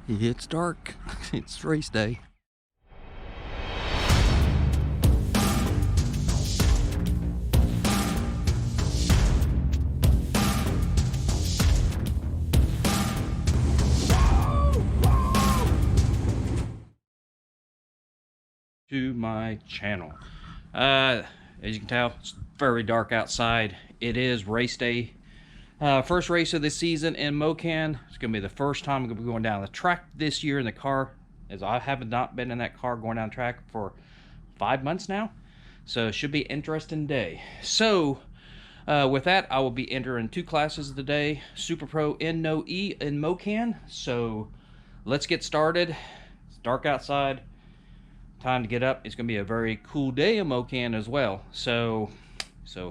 It's dark. It's race day. To my channel. As you can tell, it's very dark outside. It is race day. First race of the season in Mokan. It's gonna be the first time I'm gonna be going down the track this year in the car, as I have not been in that car going down the track for 5 months now. So it should be an interesting day. So with that, I will be entering 2 classes of the day, Super Pro and No E in Mokan. So let's get started. It's dark outside. Time to get up. It's gonna be a very cool day in Mokan as well. So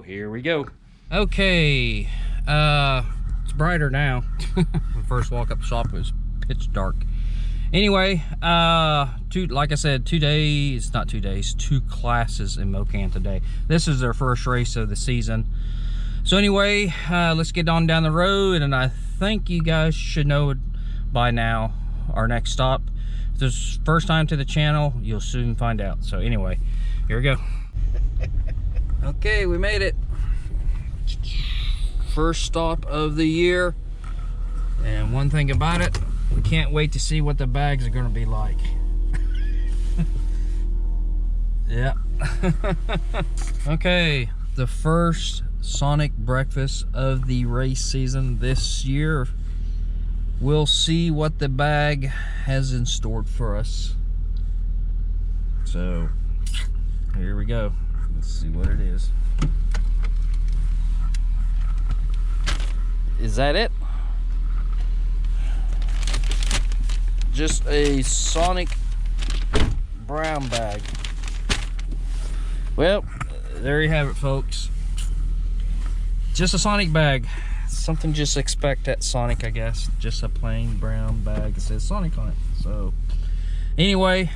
here we go. Okay, it's brighter now. When I first walk up the shop, it was pitch dark. Anyway, like I said, 2 days, not 2 days, 2 classes in Mokan today. This is their first race of the season. So anyway, let's get on down the road, and I think you guys should know by now our next stop. If this is first time to the channel, you'll soon find out. So anyway, here we go. Okay, we made it. First stop of the year, and one thing about it, we can't wait to see what the bags are going to be like. Yeah. Okay, the first Sonic breakfast of the race season this year. We'll see what the bag has in store for us. So here we go. Let's see what it is. Is that it? Just a Sonic brown bag. Well, there you have it, folks. Just a Sonic bag. Something just expect at Sonic, I guess. Just a plain brown bag that says Sonic on it. So anyway,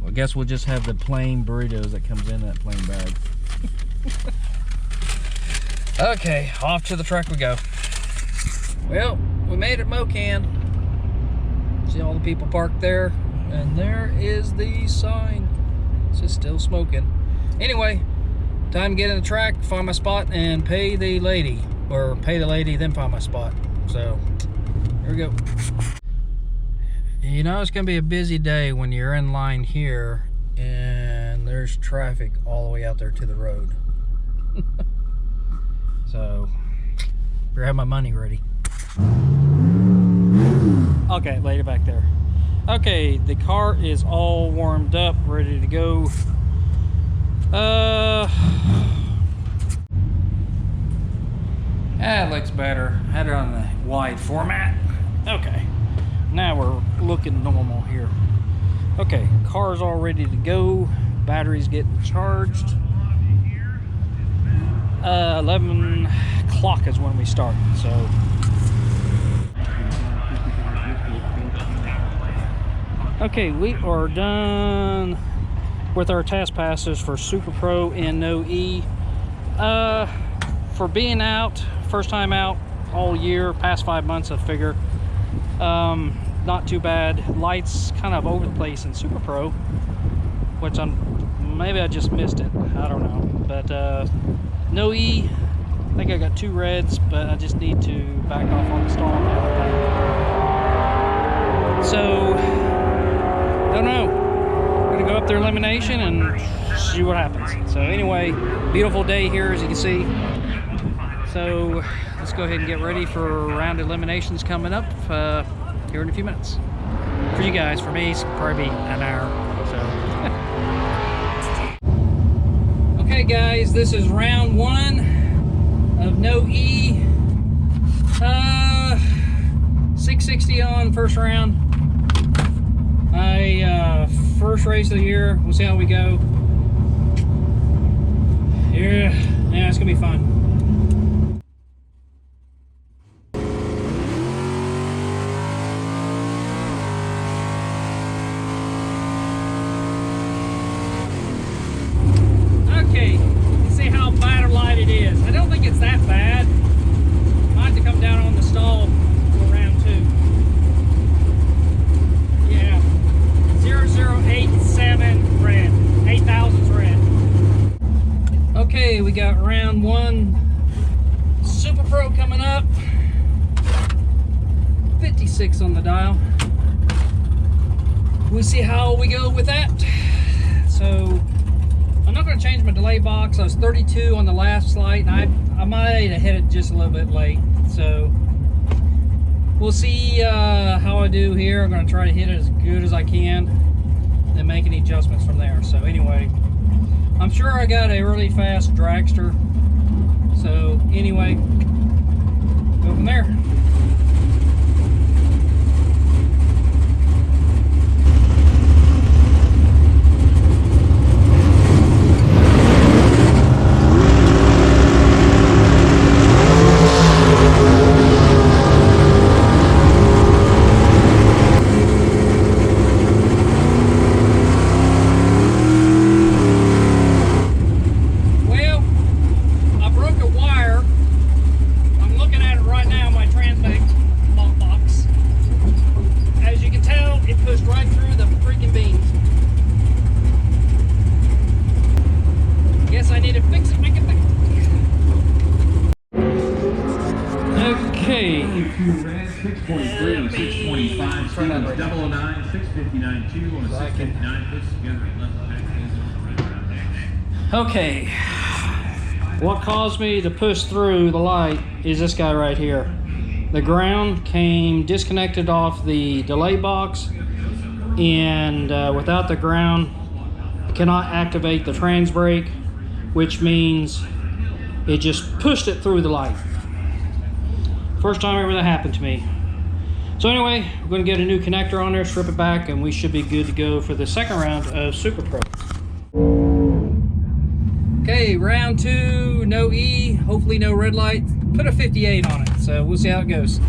I guess we'll just have the plain burritos that comes in that plain bag. Okay, off to the track we go. Well, we made it Mokan. See all the people parked there, and there is the sign. It's just still smoking. Anyway, time to get in the track, find my spot, and pay the lady. Or pay the lady, then find my spot. So, here we go. You know, it's gonna be a busy day when you're in line here, and there's traffic all the way out there to the road. So, better have my money ready. Okay, lady back there. Okay, the car is all warmed up, ready to go. That looks better. Had it on the wide format. Okay, now we're looking normal here. Okay, car's all ready to go. Battery's getting charged. 11 o'clock is when we start, so. Okay, we are done with our task passes for Super Pro and No E. For being out, first time out all year, past 5 months I figure. Not too bad. Lights kind of over the place in Super Pro, which maybe I just missed it. I don't know. But No E, I think I got 2 reds, but I just need to back off on the stall and everything. So, I don't know. We're gonna go up there elimination and see what happens. So anyway, beautiful day here as you can see. So let's go ahead and get ready for round eliminations coming up here in a few minutes. For you guys, for me, it's probably an hour. So. Okay guys, this is round 1 of No E. 660 on first round. My first race of the year. We'll see how we go. Yeah, it's gonna be fun. Okay, let's see how bad or light it is. I don't think it's that bad. I have to come down on the stall for round 2. 26 on the dial. We'll see how we go with that. So I'm not going to change my delay box. I was 32 on the last flight, and I might have hit it just a little bit late. So we'll see how I do here. I'm going to try to hit it as good as I can and make any adjustments from there. So anyway, I'm sure I got a really fast dragster. So anyway, go from there. Okay. 643, 625, 009, 659, 2 on a 659, puts together a left back. Okay. What caused me to push through the light is this guy right here. The ground came disconnected off the delay box, and without the ground, I cannot activate the trans brake, which means it just pushed it through the light. First time ever that happened to me. So anyway, we're going to get a new connector on there, strip it back, and we should be good to go for the second round of Super Pro. Okay, round 2, no E, hopefully no red light. Put a 58 on it, so we'll see how it goes.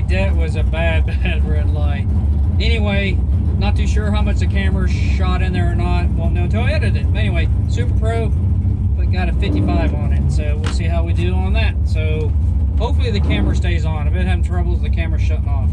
That was a bad red light. Anyway, not too sure how much the camera shot in there or not. Won't know until I edit it. But anyway, Super Pro, but got a 55 on it. So we'll see how we do on that. So hopefully the camera stays on. I've been having troubles with the camera shutting off.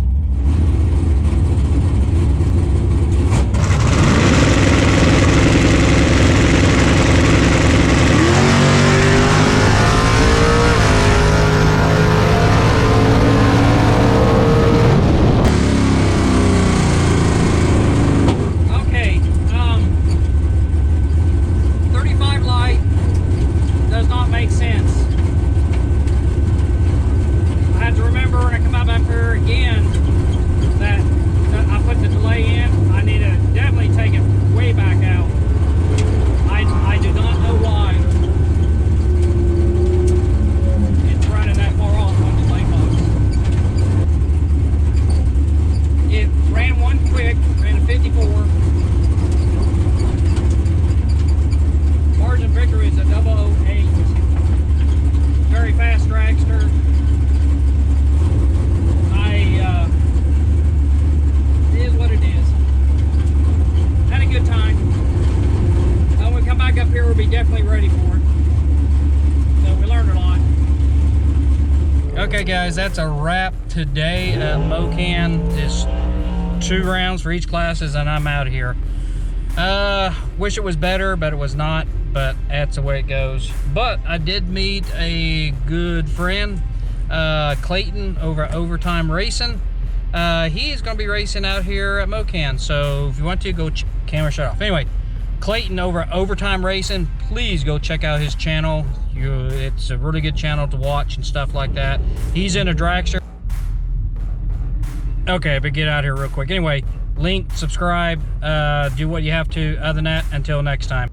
Okay guys, that's a wrap today at Mokan. Just 2 rounds for each classes and I'm out of here. Wish it was better, but it was not, but that's the way it goes. But I did meet a good friend, Clayton, over at Overtime Racing. He's going to be racing out here at Mokan, so if you want to, go camera shut off. Anyway, Clayton over at Overtime Racing. Please go check out his channel. It's a really good channel to watch and stuff like that. He's in a dragster. Okay, but get out of here real quick. Anyway, link, subscribe, do what you have to. Other than that, until next time.